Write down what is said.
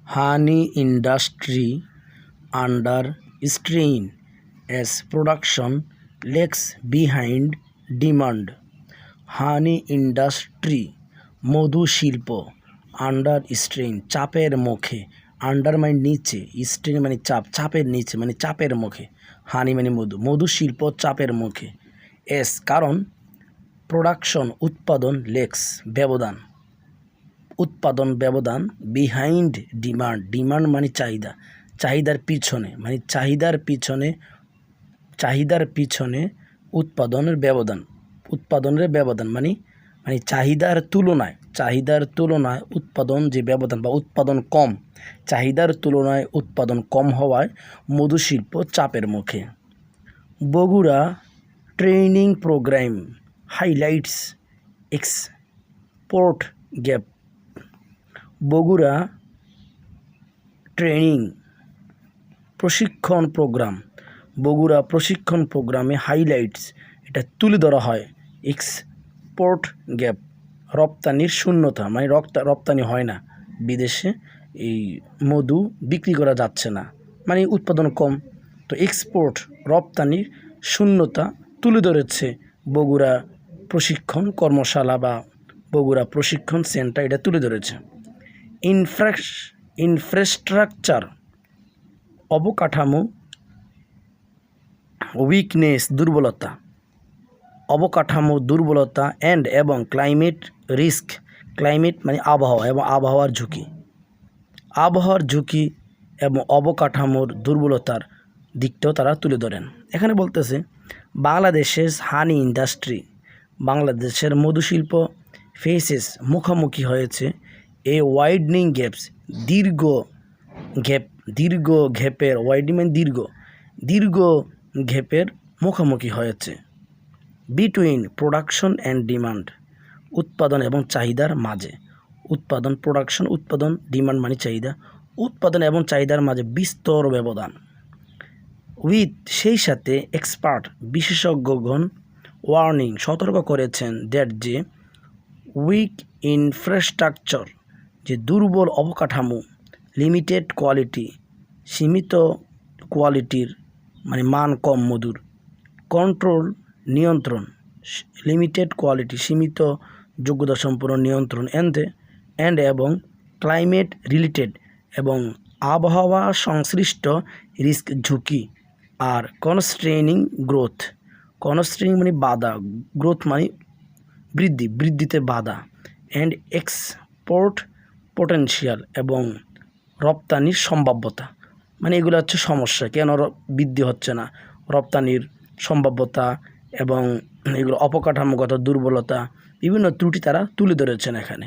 Honey industry under strain as production lags behind demand. Honey industry মধু শিল্প under strain চাপের মুখে, under মানে নিচে, স্ট্রেন মানে চাপ, চাপের নিচে মানে চাপের মুখে, হানি মানে মধু, মধু শিল্প চাপের মুখে, এস কারণ প্রোডাকশন উৎপাদন, লেক্স ব্যবধান, উৎপাদন ব্যবধান, বিহাইন্ড ডিমান্ড, ডিমান্ড মানে চাহিদা, চাহিদার পিছনে মানে চাহিদার পিছনে উৎপাদনের ব্যবধান, উৎপাদনের ব্যবধান মানে চাহিদার তুলনায় উৎপাদন যে ব্যবধান বা উৎপাদন কম, চাহিদার তুলনায় উৎপাদন কম হওয়ায় মধুশিল্প চাপের মুখে। Bogura training programme highlights export gap. Bogura training প্রশিক্ষণ প্রোগ্রাম, বগুড়া প্রশিক্ষণ প্রোগ্রামে হাইলাইটস এটা তুলে ধরা হয় এক্সপোর্ট গ্যাপ রপ্তানির শূন্যতা, মানে রপ্তানি হয় না, বিদেশে এই মধু বিক্রি করা যাচ্ছে না, মানে উৎপাদন কম, তো এক্সপোর্ট রপ্তানির শূন্যতা তুলে ধরেছে বগুড়া প্রশিক্ষণ কর্মশালা বা বগুড়া প্রশিক্ষণ সেন্টার এটা তুলে ধরেছে। ইনফ্রাস্ট্রাকচার অবকাঠামো উইকনেস দুর্বলতা, অবকাঠামো দুর্বলতা অ্যান্ড এবং ক্লাইমেট রিস্ক, ক্লাইমেট মানে আবহাওয়া এবং আবহাওয়ার ঝুঁকি এবং অবকাঠামোর দুর্বলতার দিকটাও তারা তুলে ধরেন। এখানে বলতেছে বাংলাদেশের হানি ইন্ডাস্ট্রি, বাংলাদেশের মধুশিল্প ফেসেস মুখোমুখি হয়েছে এ ওয়াইডনিং গ্যাপস, দীর্ঘ গ্যাপের, ওয়াইডনিং মানে দীর্ঘ গ্যাপের মুখোমুখি হয়েছে বিটুইন প্রোডাকশন অ্যান্ড ডিমান্ড, উৎপাদন এবং চাহিদার মাঝে, উৎপাদন ডিমান্ড মানে চাহিদা, উৎপাদন এবং চাহিদার মাঝে বিস্তর ব্যবধান। উইথ সেই সাথে এক্সপার্ট বিশেষজ্ঞগণ ওয়ার্নিং সতর্ক করেছেন দ্যাট যে উইক ইনফ্রাস্ট্রাকচার যে দুর্বল অবকাঠামো, লিমিটেড কোয়ালিটি সীমিত কোয়ালিটির মানে মান কম মধুর, কন্ট্রোল নিয়ন্ত্রণ, লিমিটেড কোয়ালিটি সীমিত যোগ্যতা সম্পন্ন নিয়ন্ত্রণ, অ্যান্ড এবং ক্লাইমেট রিলেটেড এবং আবহাওয়া সংশ্লিষ্ট রিস্ক ঝুঁকি, আর কনস্ট্রেনিং গ্রোথ, কনস্ট্রেনিং মানে বাধা, গ্রোথ মানে বৃদ্ধিতে বাধা, অ্যান্ড এক্সপোর্ট পোটেনশিয়াল এবং রপ্তানির সম্ভাব্যতা, মানে এগুলো হচ্ছে সমস্যা, কেন বৃদ্ধি হচ্ছে না, রপ্তানির সম্ভাব্যতা এবং এগুলো অবকাঠামোগত দুর্বলতা, বিভিন্ন ত্রুটি তারা তুলে ধরেছেন এখানে।